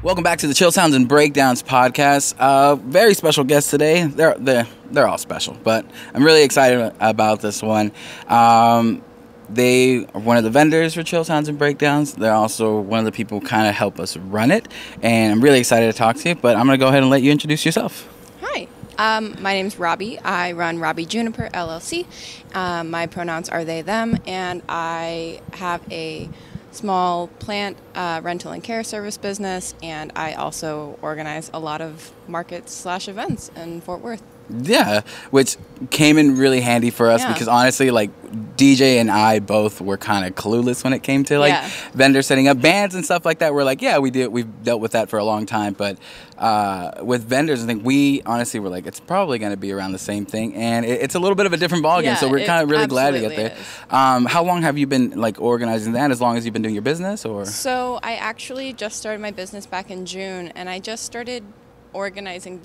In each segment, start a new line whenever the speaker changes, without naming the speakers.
Welcome back to the Chill Sounds and Breakdowns podcast. Very special guest today. They're all special, but I'm really excited about this one. They are one of the vendors for Chill Sounds and Breakdowns. They're also one of the people who kind of help us run it, and I'm really excited to talk to you, but I'm going to go ahead and let you introduce yourself.
Hi, my name's Robbie. I run Robbie Juniper, LLC. My pronouns are they, them, and I have a small plant rental and care service business, and I also organize a lot of markets/events in Fort Worth.
Yeah, which came in really handy for us because honestly, like, DJ and I both were kind of clueless when it came to vendors setting up bands and stuff like that. We're like, we've dealt with that for a long time, but with vendors, I think we honestly were like, it's probably going to be around the same thing, and it's a little bit of a different ballgame. So we're kind of really glad to get there. How long have you been like organizing that? As long as you've been doing your business, or? So
I actually just started my business back in June, and I just started organizing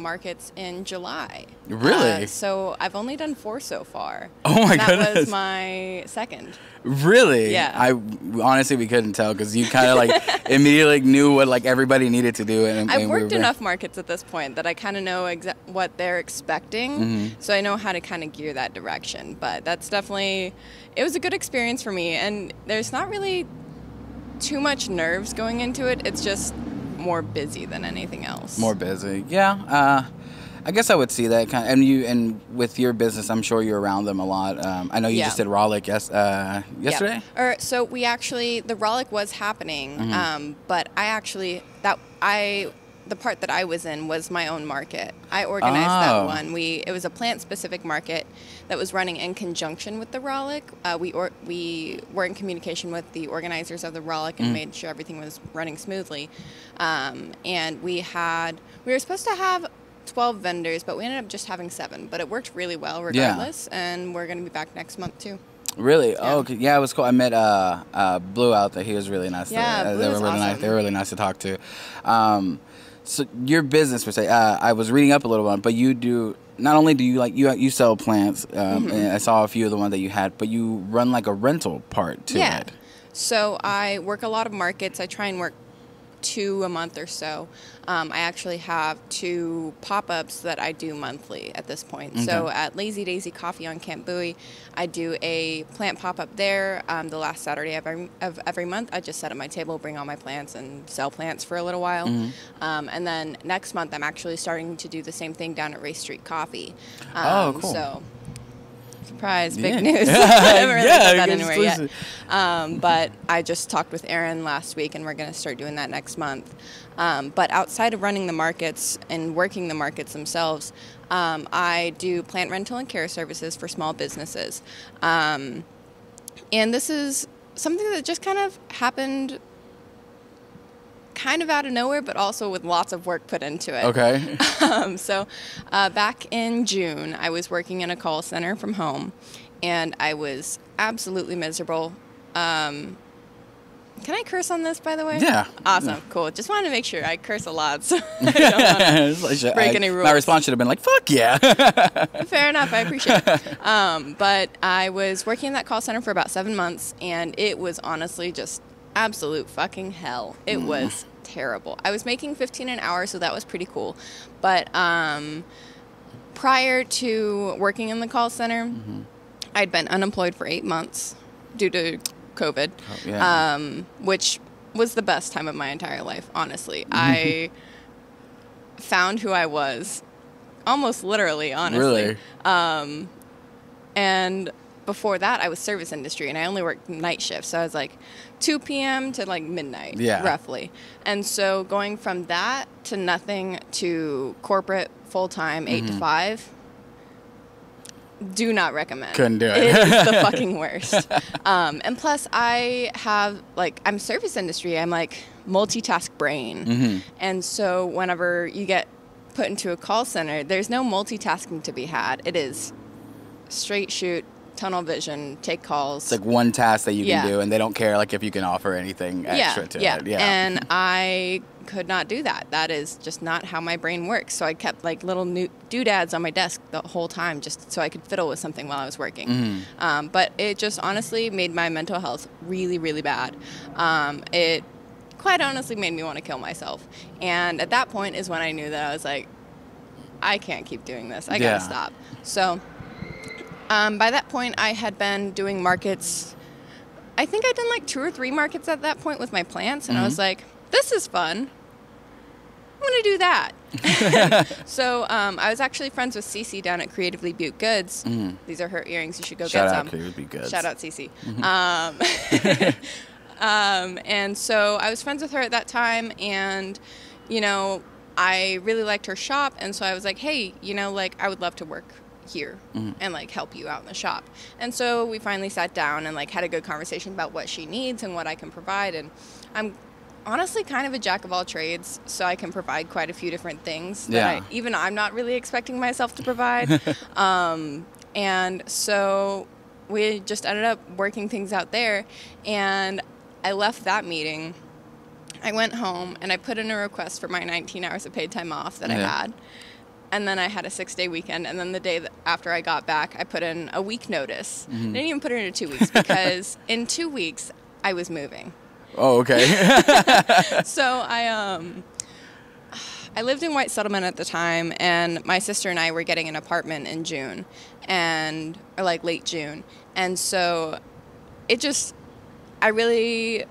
markets in July.
Really?
So I've only done 4 so far.
Oh my goodness.
That was my second.
Really?
Yeah.
Honestly, we couldn't tell because you kind of like immediately knew what like everybody needed to do. And
I've worked enough markets at this point that I kind of know what they're expecting, so I know how to kind of gear that direction. But that's definitely, it was a good experience for me, and there's not really too much nerves going into it. It's just more busy than anything else. More busy, yeah. I guess I would see that kind of, and with your business, I'm sure you're around them a lot. I know you just did Rollick yesterday. Yeah. So we actually, the Rollick was happening, but the part that I was in was my own market. I organized that one. It was a plant-specific market that was running in conjunction with the Rollick. We were in communication with the organizers of the Rollick and made sure everything was running smoothly. And we were supposed to have 12 vendors, but we ended up just having 7. But it worked really well regardless, and we're going to be back next month too. Really? Yeah. Oh, okay. Yeah, it was cool. I met Blue out there. He was really nice. Yeah, they were really nice. They were really nice to talk to. So your business per se, I was reading up a little bit, but you do, not only do you like, you sell plants, and I saw a few of the ones that you had, but you run like a rental part to it. So I work a lot of markets. I try and work 2 a month or so. I actually have 2 pop-ups that I do monthly at this point. Okay. So at Lazy Daisy Coffee on Camp Bowie, I do a plant pop-up there the last Saturday of every month. I just set up my table, bring all my plants, and sell plants for a little while. And then next month, I'm actually starting to do the same thing down at Race Street Coffee. Cool. So, surprise, big news. I haven't really put that anywhere yet. But I just talked with Aaron last week, and we're going to start doing that next month. But outside of running the markets and working the markets themselves, I do plant rental and care services for small businesses. And this is something that just kind of happened kind of out of nowhere, but also with lots of work put into it. Okay. So back in June, I was working in a call center from home, and I was absolutely miserable. Can I curse on this, by the way? Yeah. Awesome. Yeah. Cool. Just wanted to make sure. I curse a lot, so I don't want to break any rules. My response should have been like, fuck yeah. Fair enough. I appreciate it. But I was working in that call center for about 7 months, and it was honestly just absolute fucking hell. It was terrible. I was making $15 an hour, so that was pretty cool. But prior to working in the call center, I'd been unemployed for 8 months due to COVID, which was the best time of my entire life, honestly. I found who I was almost literally, honestly. Really? And before that, I was service industry, and I only worked night shifts. So I was like 2 p.m. to like midnight, roughly. And so going from that to nothing to corporate full-time, 8 to 5, do not recommend. Couldn't do it. It's the fucking worst. And plus, I'm service industry. I'm like multitask brain. And so whenever you get put into a call center, there's no multitasking to be had. It is straight shoot, tunnel vision, take calls. It's like one task that you can do, and they don't care like if you can offer anything extra to it. Yeah. And I could not do that. That is just not how my brain works. So I kept like little doodads on my desk the whole time just so I could fiddle with something while I was working. But it just honestly made my mental health really, really bad. It quite honestly made me want to kill myself. And at that point is when I knew that I was like, I can't keep doing this. I got to stop. So by that point, I had been doing markets. I think I'd done like 2 or 3 markets at that point with my plants. And I was like, this is fun. I'm going to do that. So I was actually friends with Cece down at Creatively Butte Goods. These are her earrings. You should go get some.
Shout out Creatively Goods.
Shout out Cece. And so I was friends with her at that time. And, you know, I really liked her shop. And so I was like, hey, you know, like, I would love to work here and, like, help you out in the shop. And so we finally sat down and, like, had a good conversation about what she needs and what I can provide. And I'm honestly kind of a jack of all trades, so I can provide quite a few different things that I'm not really expecting myself to provide. And so we just ended up working things out there, and I left that meeting. I went home and I put in a request for my 19 hours of paid time off that I had. And then I had a 6-day weekend. And then the day after I got back, I put in a week notice. I didn't even put it into 2 weeks because in 2 weeks I was moving.
Oh, okay.
So I lived in White Settlement at the time, and my sister and I were getting an apartment in June, or like late June. And so I really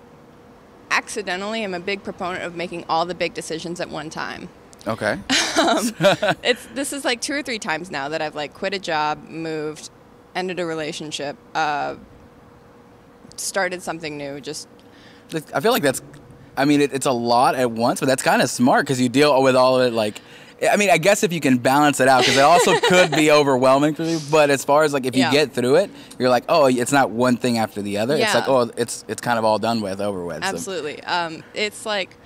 accidentally am a big proponent of making all the big decisions at one time.
Okay.
This is like 2 or 3 times now that I've like quit a job, moved, ended a relationship, started something new, just...
I feel like it's a lot at once, but that's kind of smart because you deal with all of it. Like, I mean, I guess if you can balance it out, because it also could be overwhelming for you. But as far as like if you get through it, you're like, oh, it's not one thing after the other. Yeah. It's like, oh, it's kind of all done with, over with.
Absolutely. So. It's like,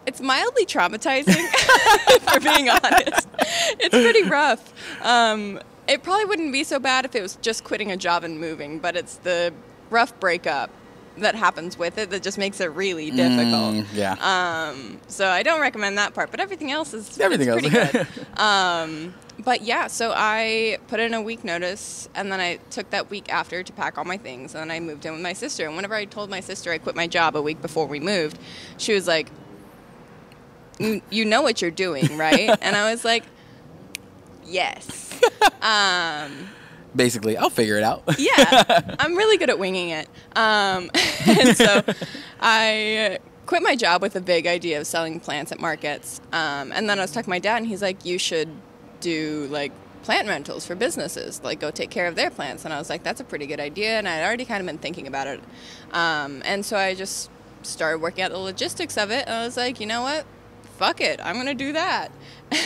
it's mildly traumatizing, for being honest. It's pretty rough. It probably wouldn't be so bad if it was just quitting a job and moving, but it's the rough breakup that happens with it that just makes it really difficult. So I don't recommend that part, but everything else is pretty good. But yeah, so I put in a week notice, and then I took that week after to pack all my things, and then I moved in with my sister. And whenever I told my sister I quit my job a week before we moved, she was like, you know what you're doing, right? And I was like, yes.
Basically, I'll figure it out.
Yeah, I'm really good at winging it. And so I quit my job with a vague idea of selling plants at markets. And then I was talking to my dad, and he's like, you should do, like, plant rentals for businesses. Like, go take care of their plants. And I was like, that's a pretty good idea. And I'd already kind of been thinking about it. And so I just started working out the logistics of it. And I was like, you know what? Fuck it. I'm going to do that.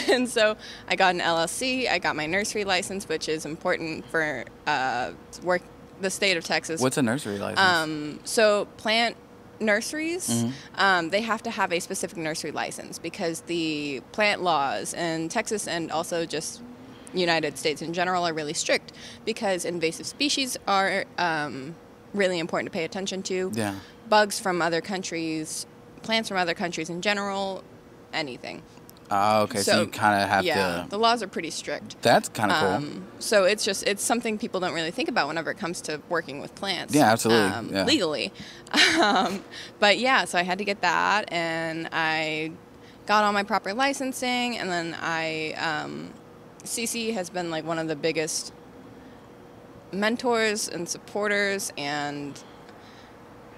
And so I got an LLC. I got my nursery license, which is important for the state of Texas.
What's a nursery license?
So plant nurseries, they have to have a specific nursery license because the plant laws in Texas and also just United States in general are really strict because invasive species are really important to pay attention to. Yeah. Bugs from other countries, plants from other countries in general, anything.
Oh, okay. So you kind of have to...
Yeah, the laws are pretty strict.
That's kind of cool.
So it's something people don't really think about whenever it comes to working with plants.
Yeah, absolutely.
Legally. But yeah, so I had to get that, and I got all my proper licensing, and then Cece has been like one of the biggest mentors and supporters, and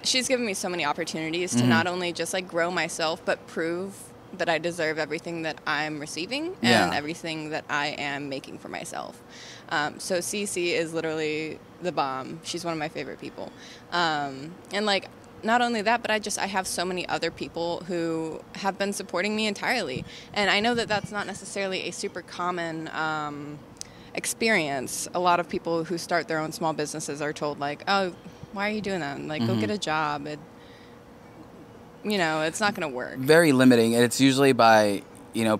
she's given me so many opportunities to not only just like grow myself, but prove that I deserve everything that I'm receiving and everything that I am making for myself. So Cece is literally the bomb. She's one of my favorite people. And like, not only that, but I have so many other people who have been supporting me entirely. And I know that that's not necessarily a super common experience. A lot of people who start their own small businesses are told like, oh, why are you doing that? And like, go get a job. It's not going to work. Very
limiting. And it's usually by,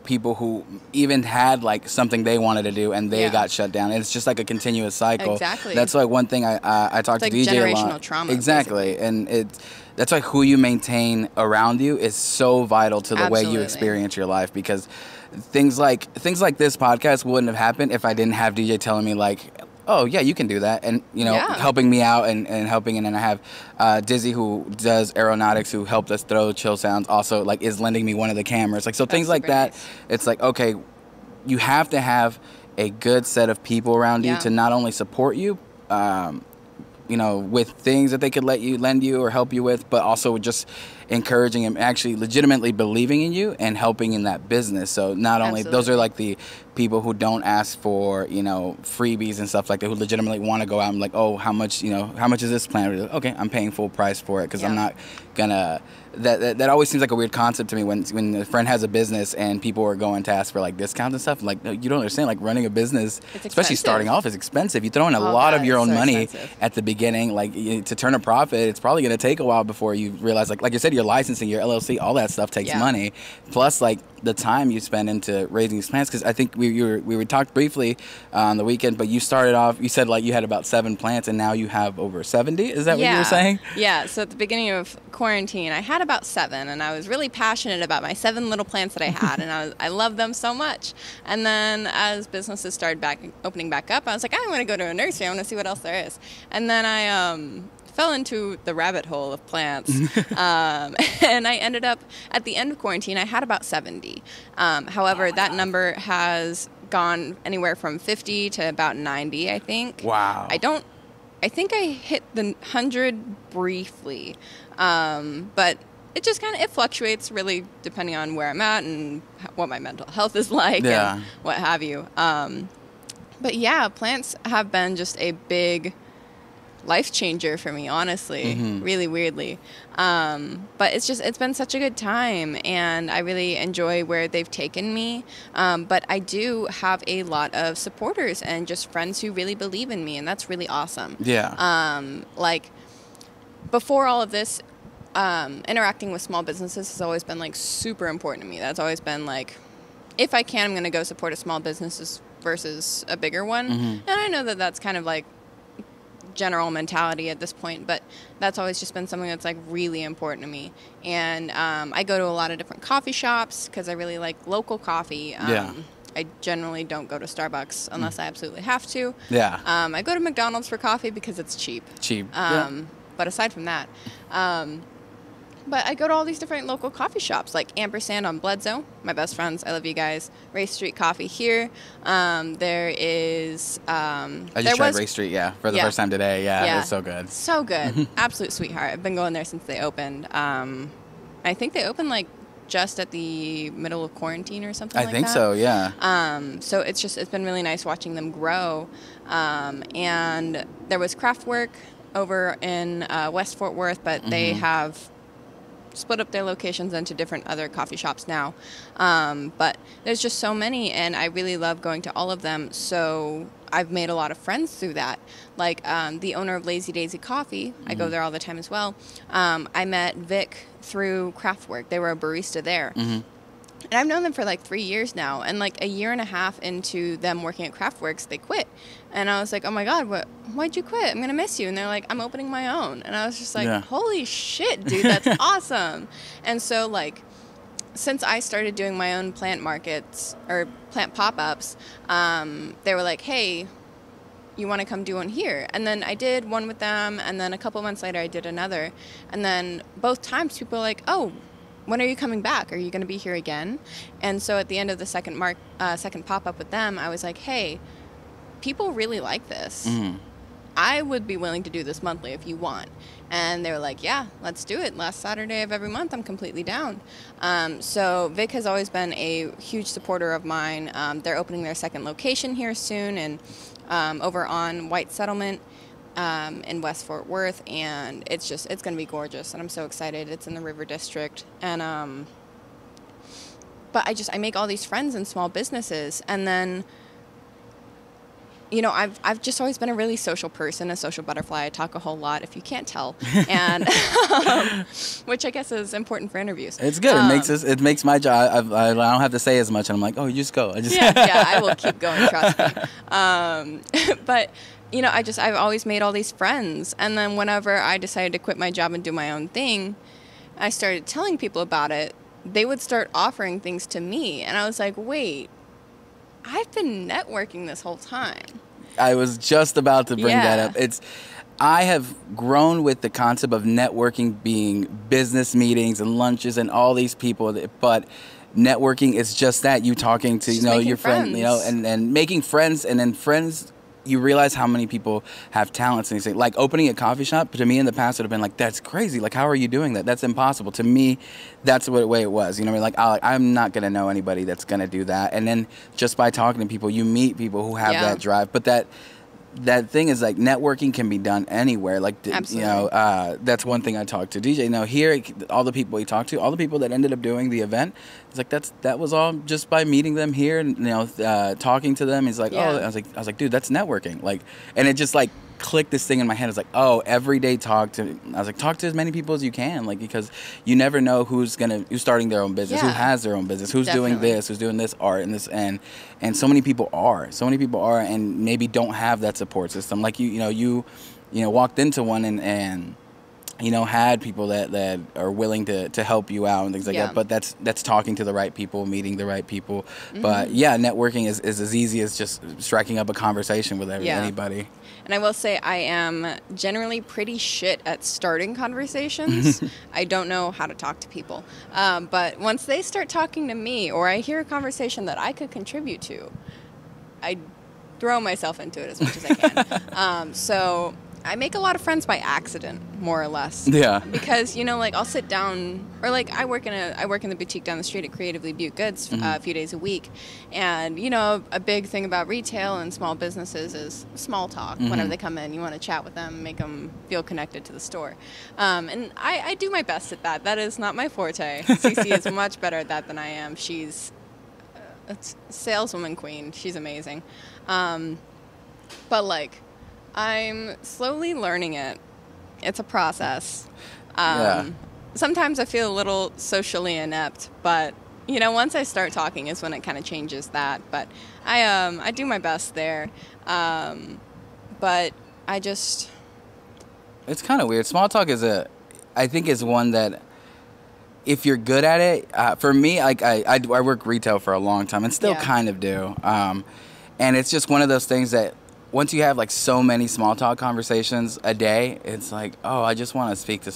people who even had like something they wanted to do and they got shut down. And it's just like a continuous cycle.
Exactly.
That's like one thing I talked to DJ a lot.
Generational trauma.
Exactly. Basically. And that's why who you maintain around you is so vital to the way you experience your life, because things like this podcast wouldn't have happened if I didn't have DJ telling me like, oh yeah, you can do that, and helping me out and helping, and then I have Dizzy, who does aeronautics, who helped us throw Chill Sounds, also like is lending me one of the cameras, like, so things like that. Nice. It's like, okay, you have to have a good set of people around you to not only support you, with things that they could lend you or help you with, but also just encouraging and actually legitimately believing in you and helping in that business. So not only those are like the people who don't ask for freebies and stuff like that, who legitimately want to go out and like, oh, how much is this plan? Okay, I'm paying full price for it because I'm not gonna. That always seems like a weird concept to me when a friend has a business and people are going to ask for like discounts and stuff. Like, no, you don't understand. Like, running a business, especially starting off, is expensive. You throw in a lot of your own money at the beginning. Like, to turn a profit, it's probably going to take a while before you realize, like you said, your licensing, your LLC, all that stuff takes money. Plus, like, the time you spend into raising these plants. Because I think we talked briefly on the weekend, but you started off, you said like you had about 7 plants and now you have over 70. Is that what you were saying?
Yeah. So at the beginning of quarantine, I had about 7, and I was really passionate about my 7 little plants that I had, and I loved them so much. And then as businesses started opening back up, I was like, I want to go to a nursery. I want to see what else there is. And then I fell into the rabbit hole of plants, and I ended up at the end of quarantine, I had about 70. However, that number has gone anywhere from 50 to about 90, I think.
Wow.
I think I hit the 100 briefly, but it just it fluctuates really depending on where I'm at and what my mental health is like and what have you. But yeah, plants have been just a big life changer for me, honestly, really weirdly. But it's been such a good time, and I really enjoy where they've taken me. But I do have a lot of supporters and just friends who really believe in me, and that's really awesome.
Yeah.
Like, before all of this, interacting with small businesses has always been like super important to me. That's always been like, if I can, I'm going to go support a small business versus a bigger one. And I know that that's kind of like general mentality at this point, but that's always just been something that's like really important to me. And I go to a lot of different coffee shops because I really like local coffee. I generally don't go to Starbucks unless I absolutely have to. I go to McDonald's for coffee because it's cheap. But aside from that, but I go to all these different local coffee shops, like Ampersand on Bledsoe, my best friends, I love you guys. Race Street Coffee here. There is... I
just tried Race Street, for the first time today. It was so good.
So good. Absolute sweetheart. I've been going there since they opened. I think they opened like just at the middle of quarantine or something like that. I think
so, yeah.
So it's been really nice watching them grow. And there was Craftwork over in West Fort Worth, but they have split up their locations into different other coffee shops now. But there's just so many, and I really love going to all of them. So I've made a lot of friends through that. Like the owner of Lazy Daisy Coffee, I go there all the time as well. I met Vic through Craftwork. They were a barista there. And I've known them for like 3 years now. And like a year and a half into them working at Craftworks, they quit. And I was like, oh my God, why'd you quit? I'm going to miss you. And they're like, I'm opening my own. And I was just like, holy shit, dude, that's awesome. And so like, since I started doing my own plant markets or plant pop-ups, they were like, hey, you want to come do one here? And then I did one with them. And then a couple months later, I did another. And then both times people were like, oh, when are you coming back? Are you going to be here again? And so at the end of the second pop-up with them, I was like, hey, people really like this. I would be willing to do this monthly if you want. And they were like, yeah, let's do it. Last Saturday of every month, I'm completely down. So Vic has always been a huge supporter of mine. They're opening their second location here soon, and over on White Settlement in West Fort Worth, and it's going to be gorgeous, and I'm so excited. It's in the River District, and but I make all these friends in small businesses, and then I've just always been a really social person, a social butterfly. I talk a whole lot, if you can't tell, and which I guess is important for interviews.
It's good. It makes my job. I don't have to say as much, and I'm like, oh, you just go.
I will keep going. Trust me. But I've always made all these friends. And then whenever I decided to quit my job and do my own thing, I started telling people about it. They would start offering things to me. And I was like, wait, I've been networking this whole time.
I was just about to bring that up. I have grown with the concept of networking being business meetings and lunches and all these people, but networking is just that, you talking to, your friend, and making friends, and then friends, you realize how many people have talents, and you say, like, opening a coffee shop, to me in the past would have been like, that's crazy, like, how are you doing that? That's impossible. To me, that's the way it was, like, I'm not going to know anybody that's going to do that. And then just by talking to people, you meet people who have that drive, but that thing is, like, networking can be done anywhere. Like, that's one thing I talked to DJ. Here, all the people he talked to, all the people that ended up doing the event, it's like, that was all just by meeting them here and, talking to them. He's like, I was like, dude, that's networking. Like, and it just, like, clicked this thing in my head. It's like, every day talk to as many people as you can, like, because you never know who's starting their own business, who has their own business, who's doing this, who's doing this art and this, and so many people are, and maybe don't have that support system. Like, you walked into one and had people that are willing to help you out and things like that. But that's talking to the right people, meeting the right people. Mm-hmm. But networking is as easy as just striking up a conversation with anybody.
And I will say I am generally pretty shit at starting conversations. I don't know how to talk to people. But once they start talking to me, or I hear a conversation that I could contribute to, I throw myself into it as much as I can. So I make a lot of friends by accident, more or less.
Yeah.
Because, I'll sit down, or like I work in the boutique down the street at Creatively Butte Goods a few days a week. And, a big thing about retail and small businesses is small talk. Whenever they come in, you want to chat with them, make them feel connected to the store. And I do my best at that. That is not my forte. Cece is much better at that than I am. She's a saleswoman queen. She's amazing. But, like, I'm slowly learning it. It's a process. Sometimes I feel a little socially inept, but, once I start talking is when it kind of changes that. But I do my best there. But I just...
It's kind of weird. Small talk I think is one that, if you're good at it, for me, like, I work retail for a long time and still kind of do. And it's just one of those things that, once you have, like, so many small talk conversations a day, it's like, I just want to speak to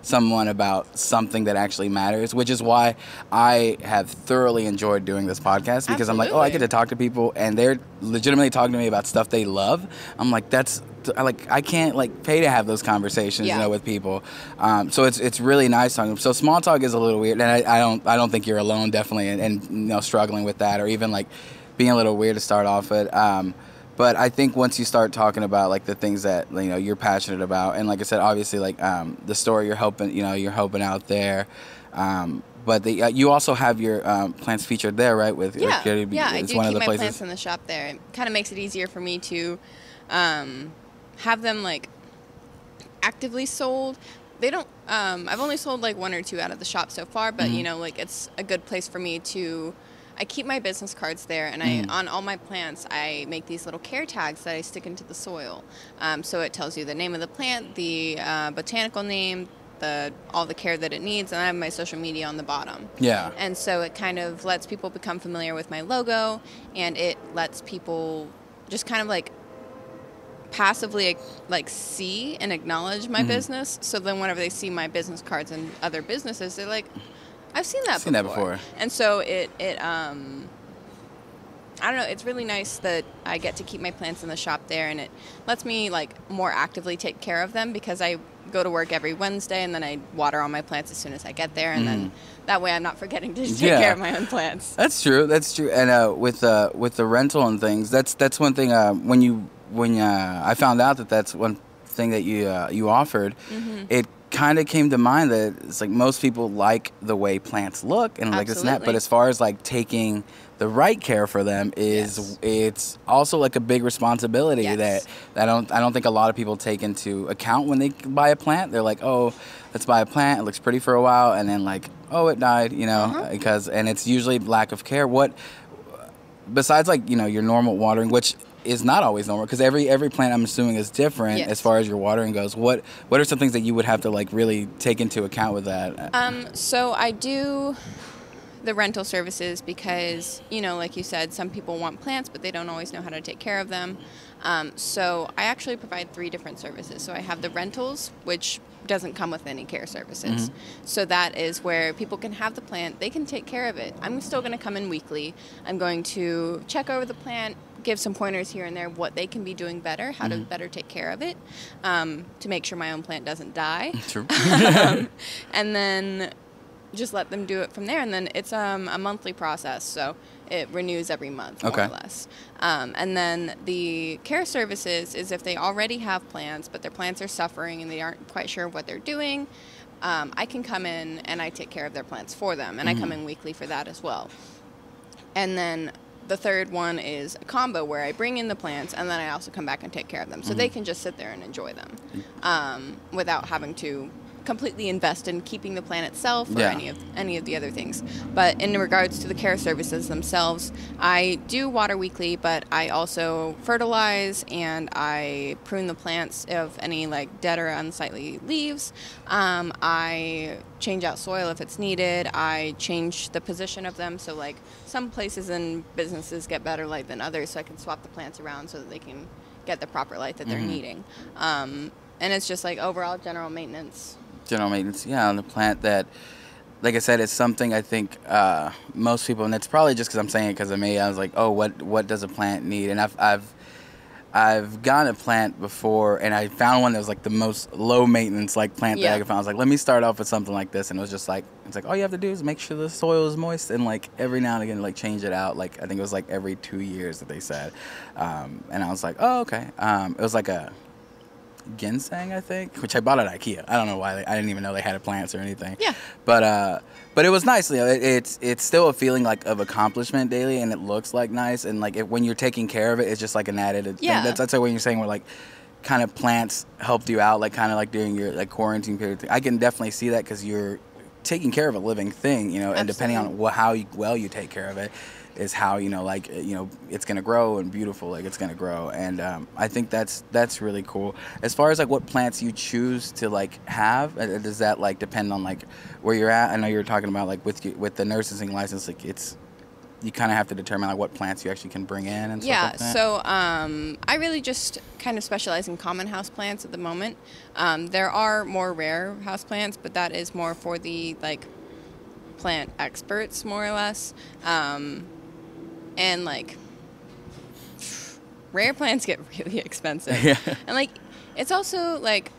someone about something that actually matters, which is why I have thoroughly enjoyed doing this podcast, because I'm like, I get to talk to people and they're legitimately talking to me about stuff they love. I'm like, I can't, like, pay to have those conversations, with people. So it's really nice talking. So small talk is a little weird, and I don't think you're alone, definitely, and struggling with that, or even, like, being a little weird to start off with. But I think once you start talking about, like, the things that, you're passionate about, and like I said, obviously, like, the store you're helping out there. But you also have your plants featured there, right?
I do keep my plants in the shop there. It kind of makes it easier for me to have them, like, actively sold. They don't. I've only sold, like, 1 or 2 out of the shop so far, but like, it's a good place for me to. I keep my business cards there, and on all my plants, I make these little care tags that I stick into the soil. So it tells you the name of the plant, the botanical name, all the care that it needs, and I have my social media on the bottom.
Yeah.
And so it kind of lets people become familiar with my logo, and it lets people just kind of, like, passively, like, see and acknowledge my business. So then whenever they see my business cards and other businesses, they're like, I've seen that before. And so it I don't know, it's really nice that I get to keep my plants in the shop there, and it lets me, like, more actively take care of them, because I go to work every Wednesday and then I water all my plants as soon as I get there, and then that way I'm not forgetting to take care of my own plants.
That's true. And with the rental and things, that's one thing, when I found out that's one thing that you offered, it kind of came to mind that it's like most people like the way plants look and like this and that, but as far as, like, taking the right care for them it's also, like, a big responsibility that I don't think a lot of people take into account when they buy a plant. They're like, let's buy a plant, it looks pretty for a while, and then, like, it died, and it's usually lack of care. What besides, like, your normal watering, which is not always normal, because every plant, I'm assuming, is different as far as your watering goes. What are some things that you would have to, like, really take into account with that?
So I do the rental services because, you know, like you said, some people want plants, but they don't always know how to take care of them. So I actually provide 3 different services. So I have the rentals, which doesn't come with any care services. So that is where people can have the plant, they can take care of it. I'm still going to come in weekly. I'm going to check over the plant, give some pointers here and there what they can be doing better, how to better take care of it, to make sure my own plant doesn't die.
True.
And then just let them do it from there. And then it's a monthly process, so it renews every month, more or less. And then the care services is if they already have plants, but their plants are suffering and they aren't quite sure what they're doing, I can come in and I take care of their plants for them. And I come in weekly for that as well. And then the third one is a combo where I bring in the plants and then I also come back and take care of them. So they can just sit there and enjoy them without having to completely invest in keeping the plant itself or any of the other things. But in regards to the care services themselves, I do water weekly, but I also fertilize and I prune the plants of any like dead or unsightly leaves. I change out soil if it's needed. I change the position of them. So like some places and businesses get better light than others, so I can swap the plants around so that they can get the proper light that they're needing. And it's just like overall general maintenance.
General maintenance, yeah, on the plant that, like I said, it's something I think most people, and it's probably just because I'm saying it because of me. I was like, oh, what does a plant need? And I've gotten a plant before, and I found one that was like the most low maintenance like plant that I could find. I was like, let me start off with something like this, and it was just like, it's like all you have to do is make sure the soil is moist, and like every now and again like change it out. Like I think it was like every 2 years that they said, and I was like, oh, okay. It was like a ginseng, I think, which I bought at IKEA. I don't know why I didn't even know they had plants or anything. Yeah. But it was nice. You know, it's still a feeling like of accomplishment daily, and it looks like nice. And like when you're taking care of it, it's just like an added thing. That's like when you're saying where like kind of plants helped you out, like kind of like during your like quarantine period. I can definitely see that because you're taking care of a living thing, you know, and depending on how well you take care of it is how, you know, like, you know, it's going to grow and beautiful, like it's going to grow. And I think that's really cool. As far as like what plants you choose to like have, does that like depend on like where you're at? I know you were talking about like with the nursing license, like it's, you kind of have to determine like what plants you actually can bring in and stuff like that.
So I really just kind of specialize in common house plants at the moment. There are more rare house plants, but that is more for the like plant experts, more or less. And like rare plants get really expensive. Yeah. And like it's also like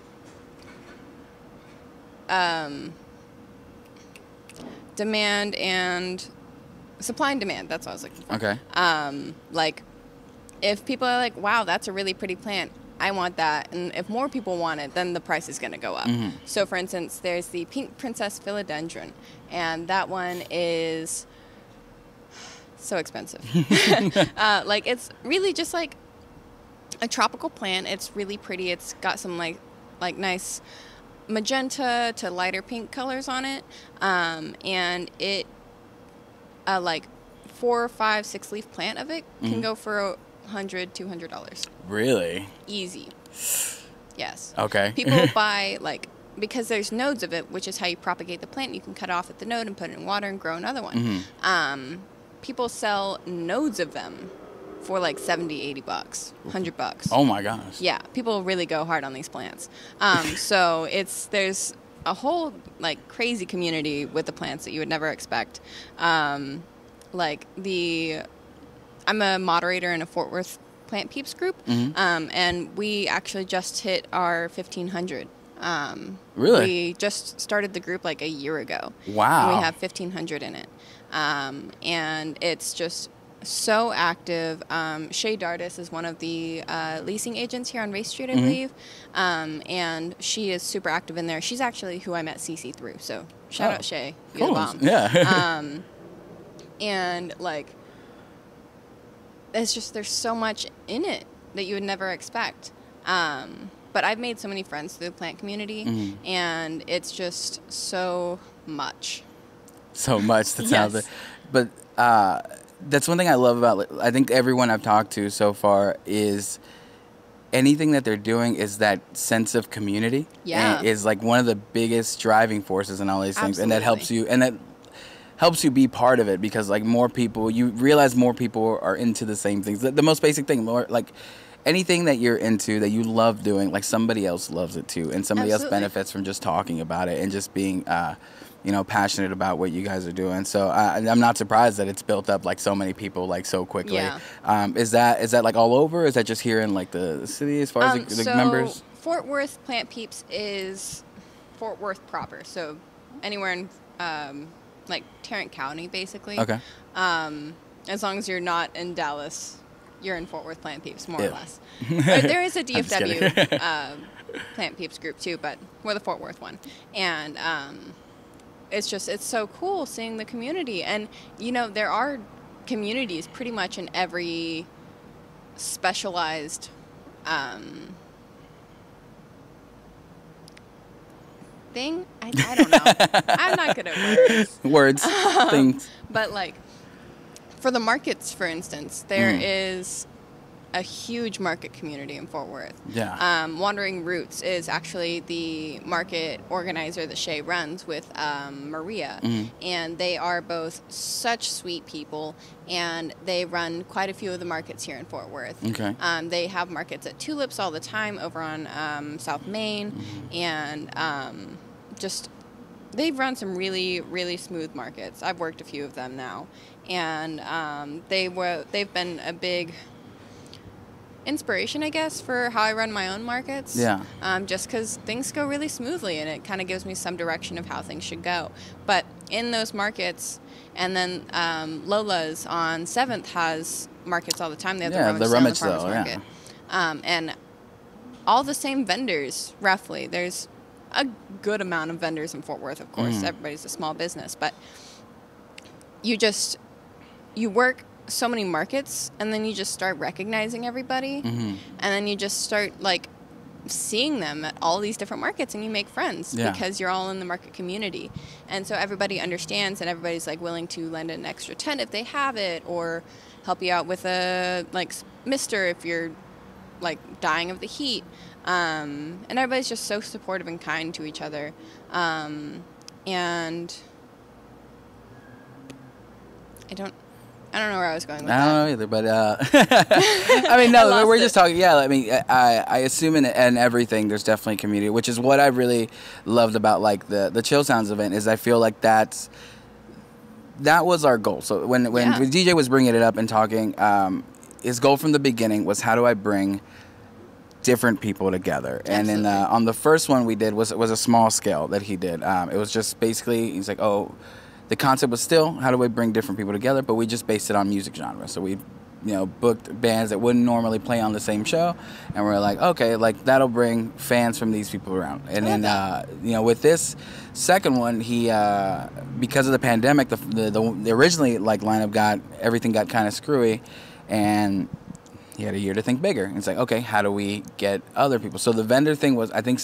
demand and supply and demand, that's what I was looking for.
Okay.
Like if people are like, wow, that's a really pretty plant, I want that, and if more people want it, then the price is going to go up. So for instance, there's the pink princess philodendron, and that one is so expensive. Like it's really just like a tropical plant. It's really pretty. It's got some like nice magenta to lighter pink colors on it, and it like 4, 5, 6 leaf plant of it can go for $100, $200.
Really?
Easy. Yes.
Okay.
People buy like, because there's nodes of it, which is how you propagate the plant. You can cut off at the node and put it in water and grow another one. People sell nodes of them for like $70, $80, $100.
Oh my gosh.
Yeah, people really go hard on these plants. So there's a whole like crazy community with the plants that you would never expect. Like I'm a moderator in a Fort Worth Plant Peeps group, and we actually just hit our 1,500.
Really?
We just started the group like a year ago.
Wow.
And we have 1,500 in it. And it's just so active. Shay Dardis is one of the leasing agents here on Race Street, I believe. And she is super active in there. She's actually who I met CC through. So shout out Shay. You're the bomb.
Yeah.
And like, it's just, there's so much in it that you would never expect. But I've made so many friends through the plant community, and it's just so much. So much. That sounds
it. But that's one thing I love about, I think everyone I've talked to so far is anything that they're doing is that sense of community.
Yeah.
And is like one of the biggest driving forces in all these things.
Absolutely.
And that helps you. And that helps you be part of it, because like more people, you realize more people are into the same things. The most basic thing, more like anything that you're into that you love doing, like somebody else loves it too, and somebody else benefits from just talking about it and just being passionate about what you guys are doing. So I'm not surprised that it's built up like so many people like so quickly.
Yeah.
Is that like all over? Is that just here in like the city as far as the members?
Fort Worth Plant Peeps is Fort Worth proper, so anywhere in like Tarrant County, basically.
Okay.
As long as you're not in Dallas, you're in Fort Worth Plant Peeps, more or less. There is a DFW Plant Peeps group too, but we're the Fort Worth one. And it's so cool seeing the community. And, there are communities pretty much in every specialized thing. I don't know. I'm not good at
words. Things.
But like for the markets, for instance, there is a huge market community in Fort Worth.
Yeah.
Wandering Roots is actually the market organizer that Shay runs with Maria. And they are both such sweet people, and they run quite a few of the markets here in Fort Worth.
Okay.
They have markets at Tulips all the time over on South Main, and they've run some really, really smooth markets. I've worked a few of them now, and they've been a big inspiration, I guess, for how I run my own markets.
Yeah.
Just because things go really smoothly, and it kind of gives me some direction of how things should go. But in those markets, and then Lola's on 7th has markets all the time. They have the rummage sale, the farmers market. And all the same vendors, roughly. There's a good amount of vendors in Fort Worth, of course. Everybody's a small business, but you work so many markets, and then you just start recognizing everybody, and then you just start like seeing them at all these different markets, and you make friends because you're all in the market community. And so everybody understands, and everybody's like willing to lend an extra tent if they have it, or help you out with a like mister if you're like dying of the heat. And everybody's just so supportive and kind to each other. And I don't know where I was going with that.
I don't know either, but I mean, no, we're just talking. Yeah, I mean, I assume in everything there's definitely community, which is what I really loved about like the Chill Sounds event. Is I feel like that was our goal. So when DJ was bringing it up and talking, his goal from the beginning was, how do I bring different people together? And then on the first one we did was a small scale that he did. It was just basically, he's like, the concept was still, how do we bring different people together? But we just based it on music genre. So we, booked bands that wouldn't normally play on the same show, and we're like, okay, like that'll bring fans from these people around. And then, with this second one, he, because of the pandemic, the originally like lineup everything got kind of screwy, and he had a year to think bigger. And it's like, okay, how do we get other people? So the vendor thing was, I think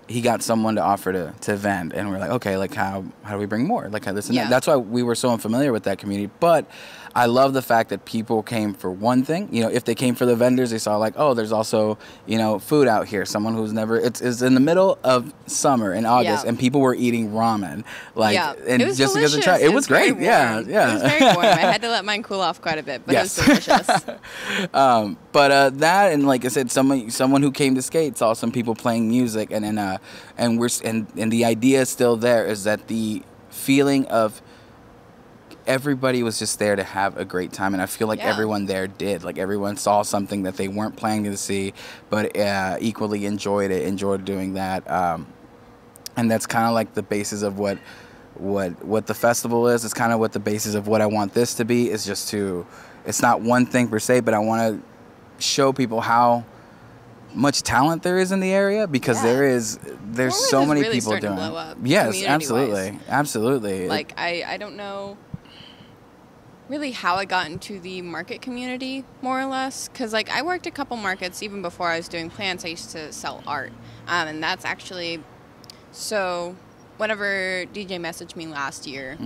he got someone to offer to vend, and we're like, okay, like how do we bring more? Like this and that. That's why we were so unfamiliar with that community. But I love the fact that people came for one thing. If they came for the vendors, they saw like, oh, there's also, food out here. Someone who's never, it's in the middle of summer in August, and people were eating ramen. Like, and
it was
just
delicious.
because it was great. Yeah.
It was very warm. I had to let mine cool off quite a bit, but it was delicious.
But that, and like I said, someone who came to skate saw some people playing music, and then and the idea is still there, is that the feeling of everybody was just there to have a great time, and I feel like everyone there did. Like everyone saw something that they weren't planning to see, but equally enjoyed doing that. And that's kind of like the basis of what the festival is. It's kind of what the basis of what I want this to be, is just it's not one thing per se, but I want to show people how much talent there is in the area, because there's so many
really
people doing.
To blow up,
yes, absolutely.
Like I don't know really how I got into the market community, more or less, because like I worked a couple markets even before I was doing plants. I used to sell art, and that's actually so. Whenever DJ messaged me last year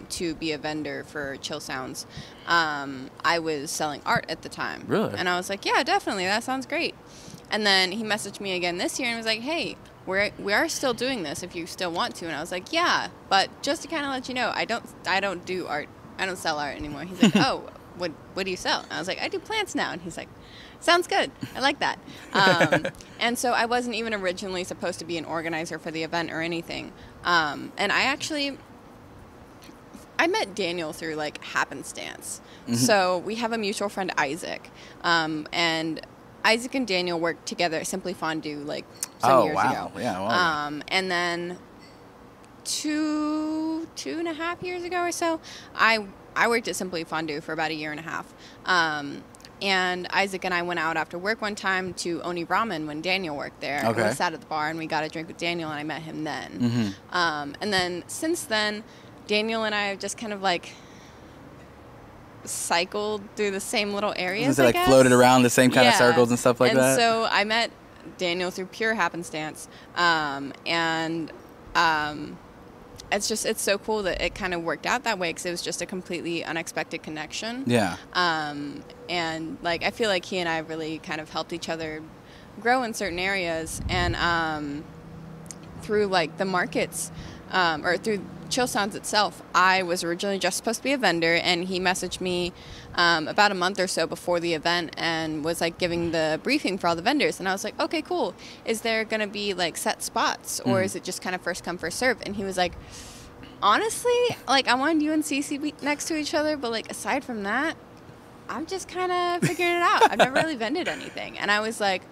to be a vendor for Chill Sounds, I was selling art at the time.
Really?
And I was like, yeah, definitely, that sounds great. And then he messaged me again this year and was like, hey, we are still doing this if you still want to. And I was like, yeah, but just to kind of let you know, I don't do art. I don't sell art anymore. He's like, oh, what do you sell? And I was like, I do plants now. And he's like, sounds good. I like that. And so I wasn't even originally supposed to be an organizer for the event or anything. And I met Daniel through like happenstance. Mm-hmm. So we have a mutual friend, Isaac, and Isaac and Daniel worked together at Simply Fondue like some years ago.
Yeah, wow.
And then two and a half years ago or so, I worked at Simply Fondue for about a year and a half. And Isaac and I went out after work one time to Oni Ramen when Daniel worked there. Okay. And we sat at the bar and we got a drink with Daniel, and I met him then. Mm-hmm. And then since then, Daniel and I have just kind of like cycled through the same little areas.
Like floated around the same kind of circles and stuff like that.
And so I met Daniel through pure happenstance. It's so cool that it kind of worked out that way, because it was just a completely unexpected connection.
Yeah.
And like I feel like he and I really kind of helped each other grow in certain areas, and through like the markets, or through Chill Sounds itself, I was originally just supposed to be a vendor, and he messaged me about a month or so before the event and was like giving the briefing for all the vendors, and I was like, okay, cool. Is there going to be like set spots, or is it just kind of first come first serve? And he was like, honestly, like I wanted you and Cece be next to each other, but like aside from that, I'm just kind of figuring it out. I've never really vended anything. And I was like,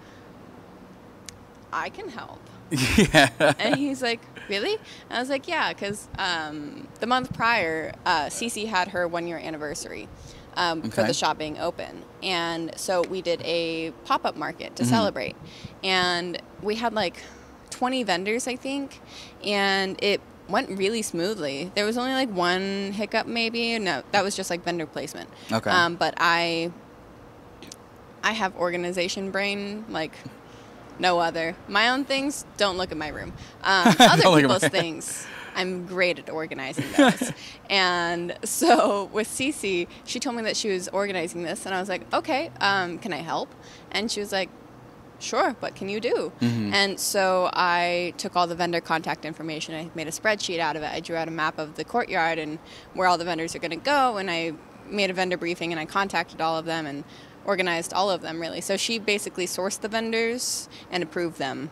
I can help.
Yeah.
And he's like, really? And I was like, yeah, because the month prior, Cece had her 1-year anniversary for the shop being open. And so we did a pop-up market to celebrate. And we had like 20 vendors, I think, and it went really smoothly. There was only like one hiccup maybe. No, that was just like vendor placement. Okay. But I have organization brain like no other. My own things, don't look at my room. Other people's things, I'm great at organizing those. And so with Cece, she told me that she was organizing this, and I was like, okay, can I help? And she was like, sure, what can you do? Mm-hmm. And so I took all the vendor contact information. I made a spreadsheet out of it. I drew out a map of the courtyard and where all the vendors are going to go. And I made a vendor briefing, and I contacted all of them and organized all of them, really. So she basically sourced the vendors and approved them.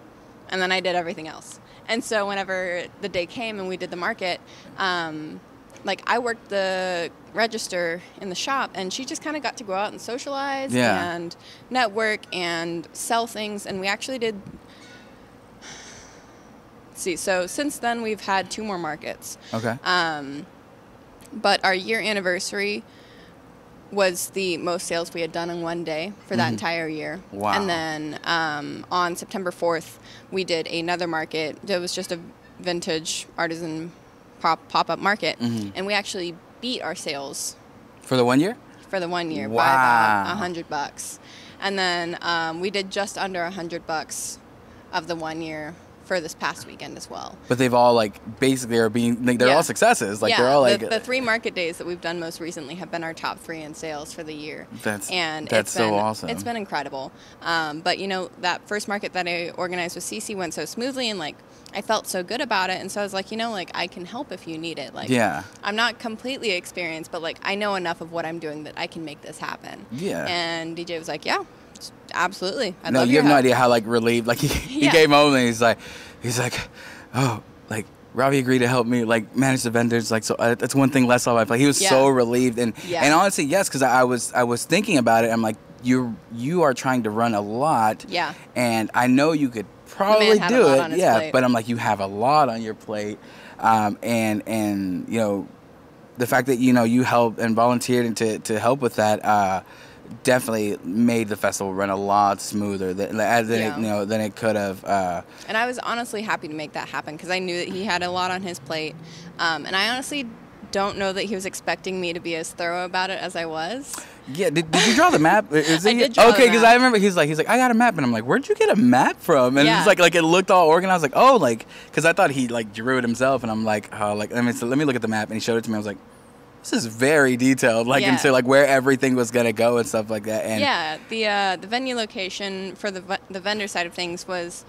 And then I did everything else. And so whenever the day came and we did the market, like I worked the register in the shop, and she just kind of got to go out and socialize and network and sell things. And we actually did. See, so since then we've had 2 more markets. Okay. But our year anniversary was the most sales we had done in one day for that entire year. Wow. And then on September 4th, we did another market. It was just a vintage artisan pop-up market, and we actually beat our sales
for the 1 year.
For the 1 year, by about $100, and then we did just under $100 of the 1 year for this past weekend as well.
But they've all like basically are being like, they're all successes. Like they're all like
the 3 market days that we've done most recently have been our top 3 in sales for the year.
That's so awesome.
It's been incredible. But you know, that first market that I organized with Cece went so smoothly, and like I felt so good about it, and so I was like, you know, like I can help if you need it. Like I'm not completely experienced, but like I know enough of what I'm doing that I can make this happen. Yeah. And DJ was like, yeah, absolutely.
No, you have no idea how like relieved. Like he came home and he's like, oh, like Robbie agreed to help me like manage the vendors. Like so, that's one thing less on my plate. He was so relieved, and honestly, yes, because I was thinking about it. I'm like, you are trying to run a lot. Yeah. And I know you could probably do it. Yeah. Plate. But I'm like, you have a lot on your plate, and you know, the fact that you helped and volunteered and to help with that. Definitely made the festival run a lot smoother than it could have.
And I was honestly happy to make that happen, because I knew that he had a lot on his plate, and I honestly don't know that he was expecting me to be as thorough about it as I was.
Yeah, did you draw the map?
I did draw
okay, because I remember he's like I got a map, and I'm like, where'd you get a map from? And it's like it looked all organized. Like, because I thought he like drew it himself, and I'm like, oh, like let me look at the map, and he showed it to me. I was like, this is very detailed, like into like where everything was gonna go and stuff like that. And
the venue location for the vendor side of things was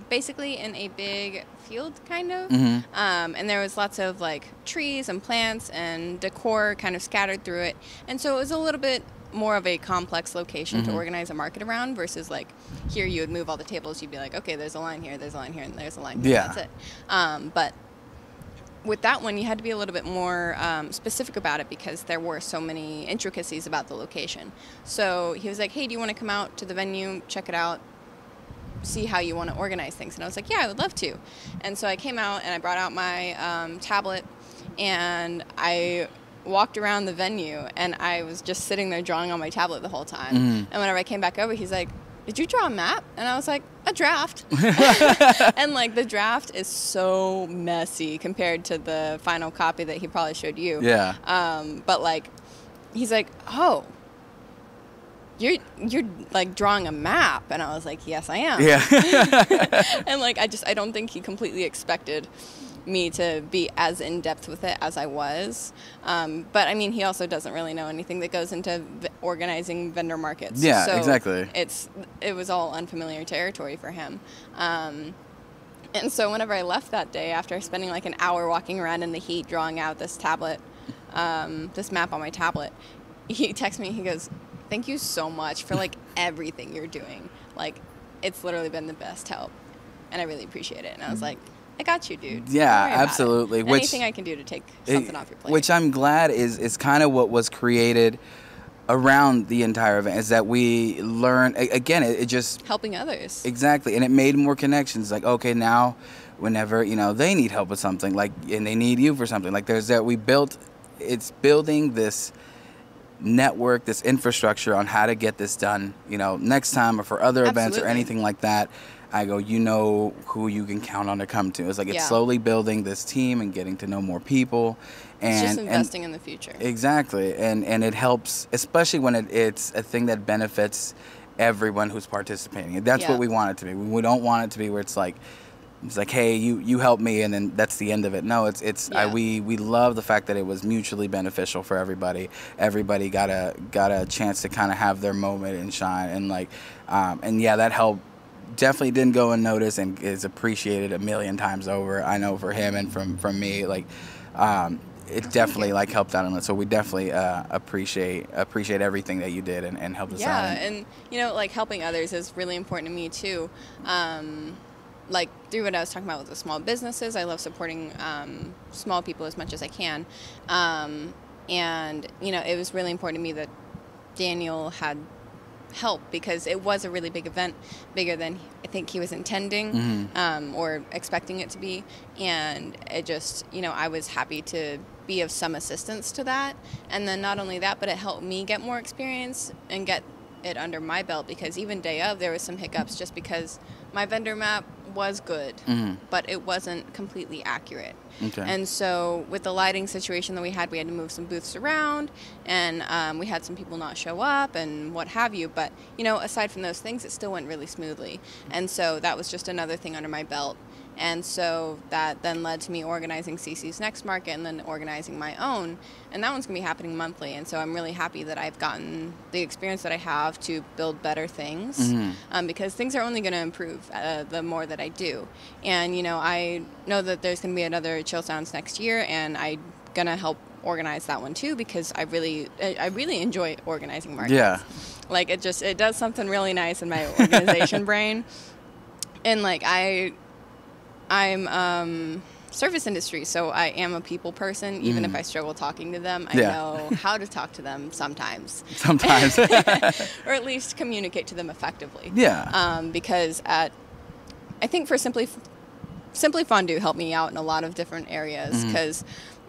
basically in a big field, kind of, and there was lots of like trees and plants and decor kind of scattered through it, and so it was a little bit more of a complex location to organize a market around versus like here you would move all the tables, you'd be like, okay, there's a line here, there's a line here, and there's a line here, that's it. But with that one, you had to be a little bit more specific about it because there were so many intricacies about the location. So he was like, hey, do you want to come out to the venue, check it out, see how you want to organize things? And I was like, yeah, I would love to. And so I came out and I brought out my tablet and I walked around the venue and I was just sitting there drawing on my tablet the whole time. And whenever I came back over, he's like, did you draw a map? And I was like, a draft. And like the draft is so messy compared to the final copy that he probably showed you. But like, he's like, oh, you're like drawing a map. And I was like, yes, I am. And like, I don't think he completely expected me to be as in depth with it as I was, but I mean, he also doesn't really know anything that goes into organizing vendor markets. So
exactly.
It was all unfamiliar territory for him, and so whenever I left that day, after spending like an hour walking around in the heat drawing out this tablet, this map on my tablet, he texts me. He goes, "Thank you so much for like everything you're doing. Like, it's literally been the best help, and I really appreciate it." And I was like, I got you, dude.
Yeah, absolutely.
Anything I can do to take something off your plate.
Which I'm glad is kind of what was created around the entire event, is that we learn, again, it just...
helping others.
Exactly. And it made more connections. Like, okay, now whenever, they need help with something, like, and they need you for something, like it's building this network, this infrastructure on how to get this done, next time or for other events or anything like that. I go, who you can count on to come to. It's like it's slowly building this team and getting to know more people. And,
it's just investing in the future.
Exactly. And it helps, especially when it's a thing that benefits everyone who's participating. And that's what we want it to be. We don't want it to be where it's like, hey, you help me, and then that's the end of it. No, we love the fact that it was mutually beneficial for everybody. Everybody got a chance to kind of have their moment and shine, and that helped. Definitely didn't go unnoticed and is appreciated a million times over. I know for him and from me, it definitely helped out on it. So we definitely appreciate everything that you did and helped us out.
Yeah, and helping others is really important to me too. Through what I was talking about with the small businesses, I love supporting small people as much as I can. And it was really important to me that Daniel had help because it was a really big event, bigger than I think he was intending or expecting it to be, and it just I was happy to be of some assistance to that. And then not only that, but it helped me get more experience and get it under my belt, because even day of there was some hiccups just because my vendor map was good, but it wasn't completely accurate. And so with the lighting situation that we had to move some booths around, and we had some people not show up and what have you. But, aside from those things, it still went really smoothly. And so that was just another thing under my belt. And so that then led to me organizing CC's next market and then organizing my own. And that one's going to be happening monthly. And so I'm really happy that I've gotten the experience that I have to build better things, because things are only going to improve the more that I do. And, I know that there's going to be another Chill Sounds next year, and I'm going to help organize that one too, because I really enjoy organizing markets.
Yeah.
It does something really nice in my organization brain. And I'm service industry, so I am a people person. Even if I struggle talking to them, I know how to talk to them sometimes. Or at least communicate to them effectively. Because I think for Simply Fondue helped me out in a lot of different areas, because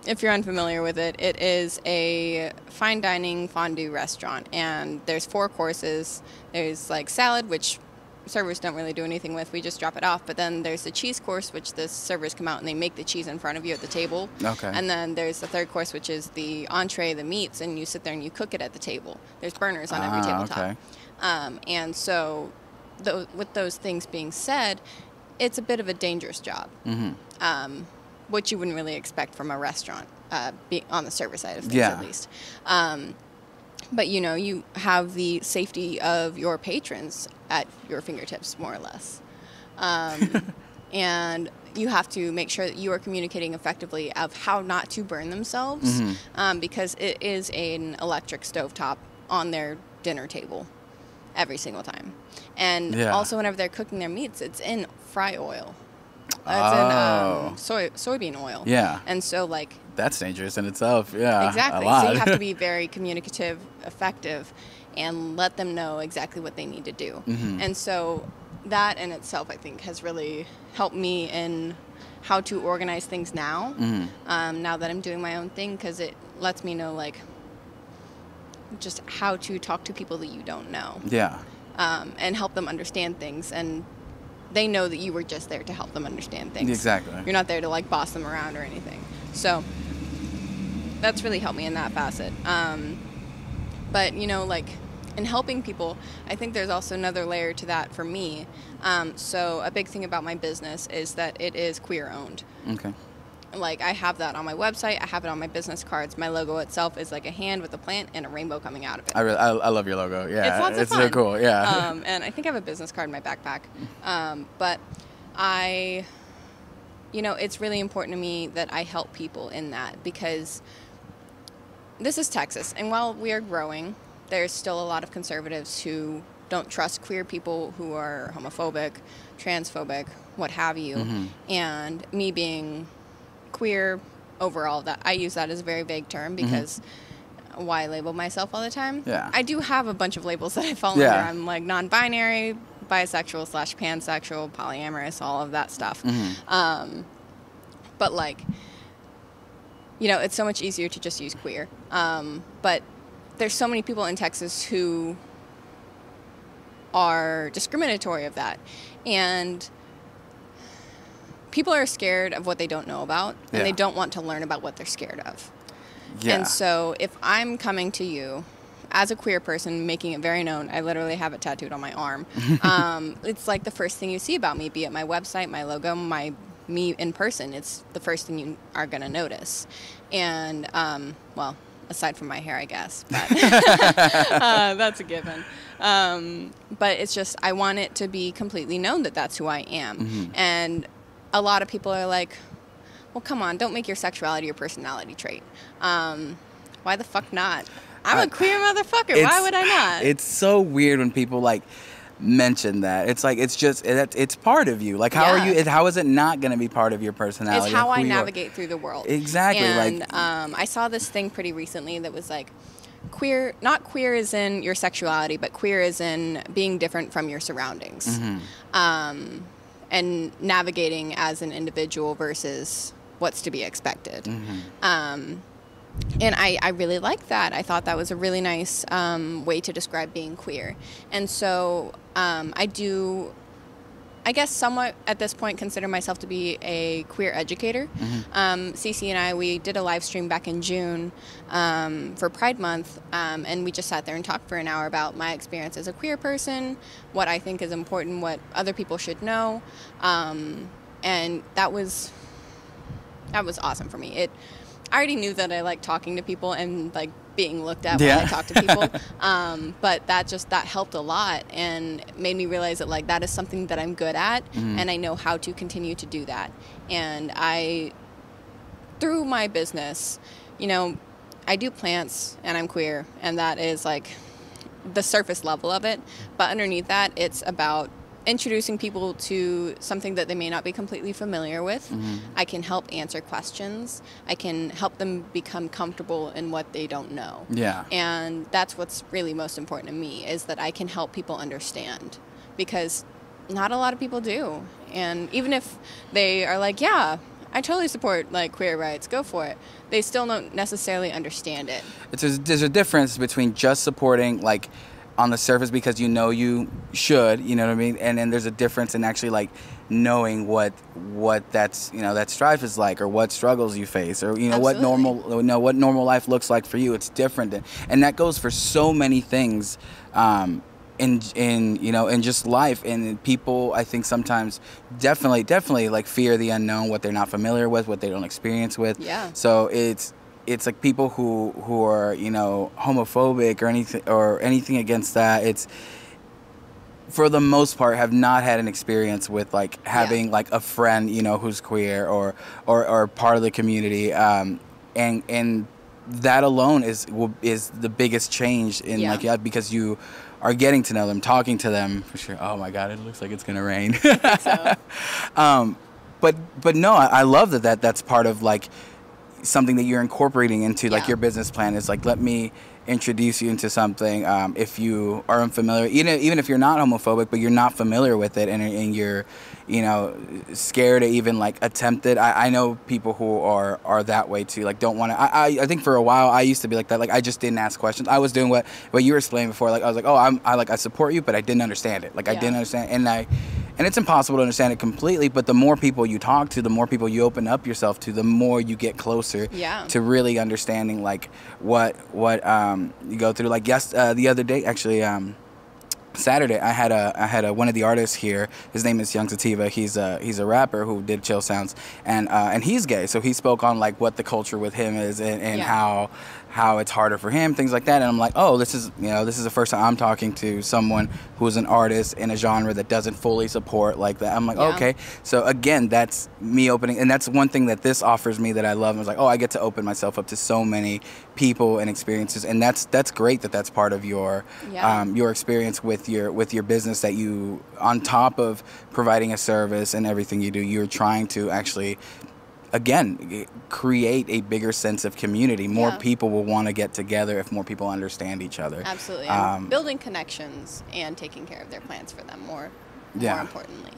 if you're unfamiliar with it, it is a fine dining fondue restaurant, and there's 4 courses. There's salad, which servers don't really do anything with. We just drop it off. But then there's the cheese course, which the servers come out and they make the cheese in front of you at the table. And then there's the 3rd course, which is the entree, the meats, and you sit there and you cook it at the table. There's burners on every tabletop. And so with those things being said, it's a bit of a dangerous job. what you wouldn't really expect from a restaurant, on the service side of things, at least. But, you know, you have the safety of your patrons at your fingertips, more or less. And you have to make sure that you are communicating effectively of how not to burn themselves, because it is an electric stovetop on their dinner table every single time. And also whenever they're cooking their meats, it's in fry oil. It's in soybean oil.
Yeah.
And so, like...
That's dangerous in itself, yeah.
Exactly.
A lot.
So you have to be very communicative, effective, and let them know exactly what they need to do. And so that in itself, I think, has really helped me in how to organize things now, now that I'm doing my own thing, because it lets me know, like, just how to talk to people that you don't know. Yeah. And help them understand things, and they know that you were just there to help them understand things.
Exactly.
You're not there to, like, boss them around or anything. So that's really helped me in that facet. But, you know, like, in helping people, I think there's also another layer to that for me. So a big thing about my business is that it is queer-owned. Okay. Like, I have that on my website. I have it on my business cards. My logo itself is like a hand with a plant and a rainbow coming out of it.
I love your logo. Yeah,
it's lots of fun.
So cool. Yeah.
And I think I have a business card in my backpack. But you know, it's really important to me that I help people in that, because this is Texas, and while we are growing, there's still a lot of conservatives who don't trust queer people, who are homophobic, transphobic, what have you. And me being queer overall, that I use that as a very vague term, because why label myself all the time? Yeah. I do have a bunch of labels that I fall under. I'm like non-binary, bisexual / pansexual, polyamorous, all of that stuff. But, like, you know, it's so much easier to just use queer. But there's so many people in Texas who are discriminatory of that. And people are scared of what they don't know about, and they don't want to learn about what they're scared of. Yeah. And so if I'm coming to you as a queer person, making it very known, I literally have it tattooed on my arm. It's like the first thing you see about me, be it my website, my logo, me in person. It's the first thing you are going to notice. And, well, aside from my hair, I guess, but that's a given. But it's just, I want it to be completely known that that's who I am. And a lot of people are like, well, come on, don't make your sexuality your personality trait. Why the fuck not? I'm a queer motherfucker. Why would I not?
It's so weird when people, like, mention that. It's like, it's just, it's part of you. Like, how is it not going to be part of your personality?
It's how I navigate through the world.
Exactly.
And I saw this thing pretty recently that was like, queer, not queer as in your sexuality, but queer as in being different from your surroundings. And navigating as an individual versus what's to be expected. And I really liked that. I thought that was a really nice way to describe being queer. And so I guess somewhat at this point consider myself to be a queer educator. Cece and I, we did a live stream back in June for Pride Month, and we just sat there and talked for an hour about my experience as a queer person, what I think is important, what other people should know, and that was awesome for me. I already knew that I liked talking to people and, like, being looked at when I talk to people. But that helped a lot and made me realize that, like, that is something that I'm good at, and I know how to continue to do that. And through my business, you know, I do plants and I'm queer, and that is, like, the surface level of it. But underneath that, it's about introducing people to something that they may not be completely familiar with. I can help answer questions. I can help them become comfortable in what they don't know. Yeah. And that's what's really most important to me, is that I can help people understand, because not a lot of people do. And even if they are like, yeah, I totally support, like, queer rights, go for it, they still don't necessarily understand it.
There's a difference between just supporting, like, on the surface because you should, you know what I mean? And then there's a difference in actually, like, knowing what that's, you know, that strife is like, or what struggles you face, or, you know, what normal life looks like for you. It's different. And that goes for so many things in just life. And people, I think sometimes definitely like fear the unknown, what they're not familiar with, what they don't experience with.
Yeah.
So it's like people who are, you know, homophobic or anything against that, it's for the most part have not had an experience with like having like a friend, you know, who's queer or part of the community, and that alone is the biggest change in like because you are getting to know them, talking to them for sure. Oh my God, it looks like it's gonna rain.
So.
But no, I love that's part of like something that you're incorporating into like your business plan is like, let me introduce you into something. If you are unfamiliar, even if you're not homophobic, but you're not familiar with it, and you're, you know, scared to even like attempt it. I know people who are that way too. Like don't want to. I think for a while I used to be like that. Like I just didn't ask questions. I was doing what you were explaining before. Like I was like, oh, I support you, but I didn't understand it. Like I didn't understand, and it's impossible to understand it completely. But the more people you talk to, the more people you open up yourself to, the more you get closer to really understanding like what you go through. Like the other day, actually, Saturday, I had one of the artists here. His name is Young Sativa. He's a rapper who did Chill Sounds, and he's gay. So he spoke on like what the culture with him is and how it's harder for him, things like that. And I'm like, oh, this is the first time I'm talking to someone who's an artist in a genre that doesn't fully support like that. I'm like, okay. So again, that's me opening, and that's one thing that this offers me that I love. I was like, oh, I get to open myself up to so many people and experiences, and that's great that's part of your experience with your business, that you, on top of providing a service and everything you do, you're trying to actually, again, create a bigger sense of community. More people will want to get together if more people understand each other.
Absolutely. And building connections and taking care of their plants for them more importantly.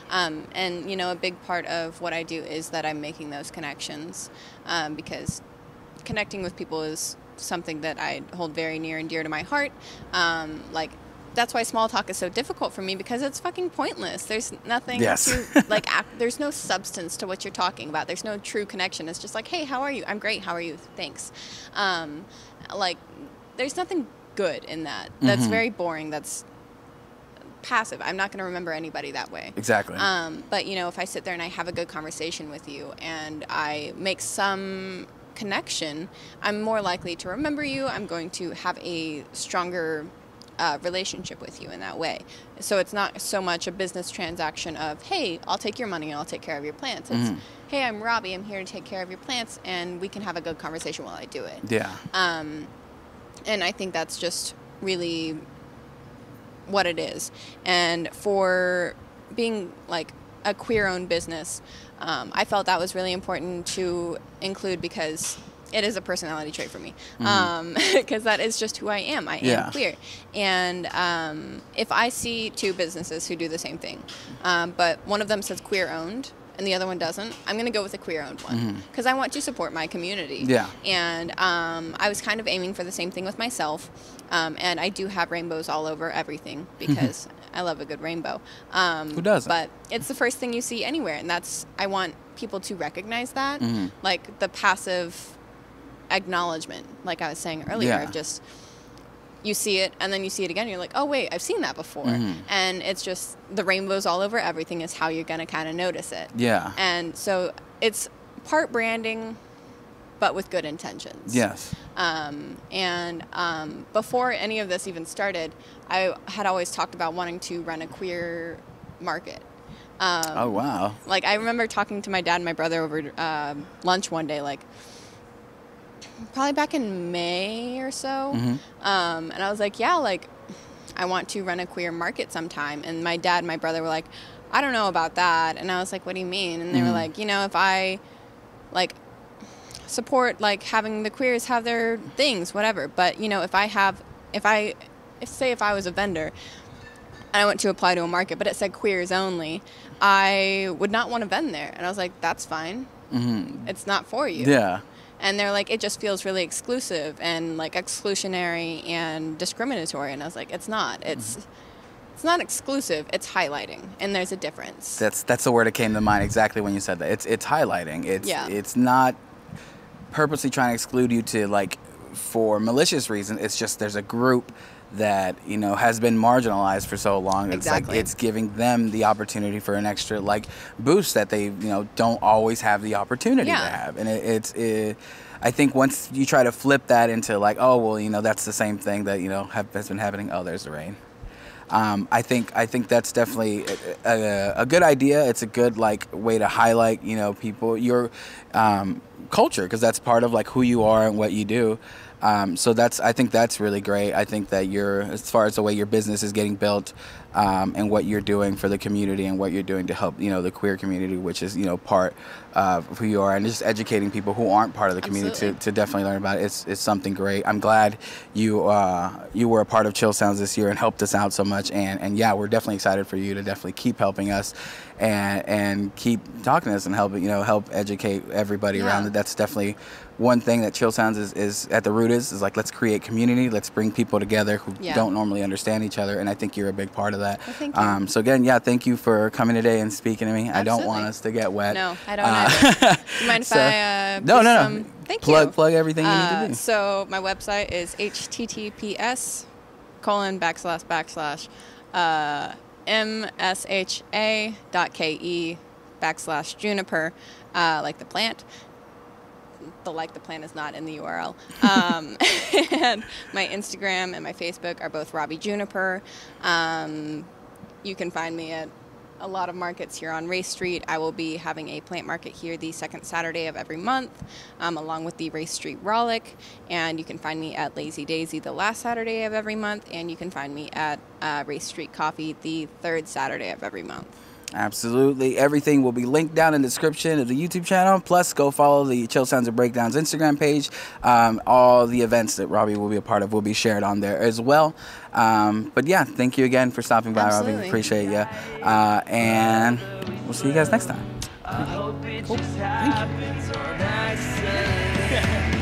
And, you know, a big part of what I do is that I'm making those connections, because connecting with people is something that I hold very near and dear to my heart. Like, that's why small talk is so difficult for me, because it's fucking pointless. There's nothing to, like, there's no substance to what you're talking about. There's no true connection. It's just like, hey, how are you? I'm great. How are you? Thanks. Like, there's nothing good in that. That's very boring. That's passive. I'm not going to remember anybody that way.
Exactly.
But, you know, if I sit there and I have a good conversation with you and I make some connection, I'm more likely to remember you. I'm going to have a stronger relationship with you in that way. So it's not so much a business transaction of, hey, I'll take your money and I'll take care of your plants. It's, hey, I'm Robbie, I'm here to take care of your plants, and we can have a good conversation while I do it. Yeah. And I think that's just really what it is. And for being like a queer-owned business, I felt that was really important to include, because it is a personality trait for me, because that is just who I am. I am queer. And if I see two businesses who do the same thing, but one of them says queer-owned and the other one doesn't, I'm going to go with the queer-owned one, because I want to support my community. Yeah. And I was kind of aiming for the same thing with myself, and I do have rainbows all over everything, because I love a good rainbow.
Who doesn't?
But it's the first thing you see anywhere, and I want people to recognize that, like the passive acknowledgement, like I was saying earlier, of just, you see it and then you see it again and you're like, oh wait, I've seen that before. And it's just the rainbows all over everything is how you're gonna kind of notice it. Yeah. And so it's part branding but with good intentions. Yes. Before any of this even started, I had always talked about wanting to run a queer market. Oh wow. Like I remember talking to my dad and my brother over lunch one day, like probably back in May or so. And I was like, yeah, like I want to run a queer market sometime. And my dad and my brother were like, I don't know about that. And I was like, what do you mean? And they were like, you know, if I like support like having the queers have their things, whatever. But you know, if I was a vendor and I went to apply to a market, but it said queers only, I would not want to vend there. And I was like, that's fine. It's not for you. Yeah. And they're like, it just feels really exclusive and like exclusionary and discriminatory. And I was like, it's not. It's not exclusive. It's highlighting, and there's a difference. That's the word that came to mind exactly when you said that. It's highlighting. It's not purposely trying to exclude you to like for malicious reason. It's just there's a group
that, you know, has been marginalized for so long. It's
Exactly.
like it's giving them the opportunity for an extra like boost that they, you know, don't always have the opportunity to have. And I think once you try to flip that into like, oh well, you know, that's the same thing that, you know, has been happening. Oh, there's the rain. I think that's definitely a good idea. It's a good like way to highlight, you know, people, your culture, because that's part of like who you are and what you do. So I think that's really great. I think that as far as the way your business is getting built, and what you're doing for the community and what you're doing to help, you know, the queer community, which is, you know, part of who you are, and just educating people who aren't part of the community to definitely learn about it. It's something great. I'm glad you were a part of Chill Sounds this year and helped us out so much. And yeah, we're definitely excited for you to definitely keep helping us and keep talking to us and help educate everybody around it. That's definitely one thing that Chill Sounds is at the root is like, let's create community. Let's bring people together who don't normally understand each other. And I think you're a big part of that.
Well, thank you.
So again, thank you for coming today and speaking to me.
Absolutely.
I don't want us to get wet.
No, I don't either. Do you mind if I
No.
Thank you.
Plug everything you need to do.
So my website is https://msha.ke/Juniper, like the plant. The plant is not in the URL. And my Instagram and my Facebook are both Robbie Juniper. You can find me at a lot of markets here on Race Street. I will be having a plant market here the second Saturday of every month, along with the Race Street Rollick. And you can find me at Lazy Daisy the last Saturday of every month. And you can find me at Race Street Coffee the third Saturday of every month.
Absolutely. Everything will be linked down in the description of the YouTube channel. Plus, go follow the Chill Sounds and Breakdowns Instagram page. All the events that Robbie will be a part of will be shared on there as well. But yeah, thank you again for stopping by,
Absolutely.
Robbie. Appreciate you. And we'll see you guys next time.
I hope it just happens on accident.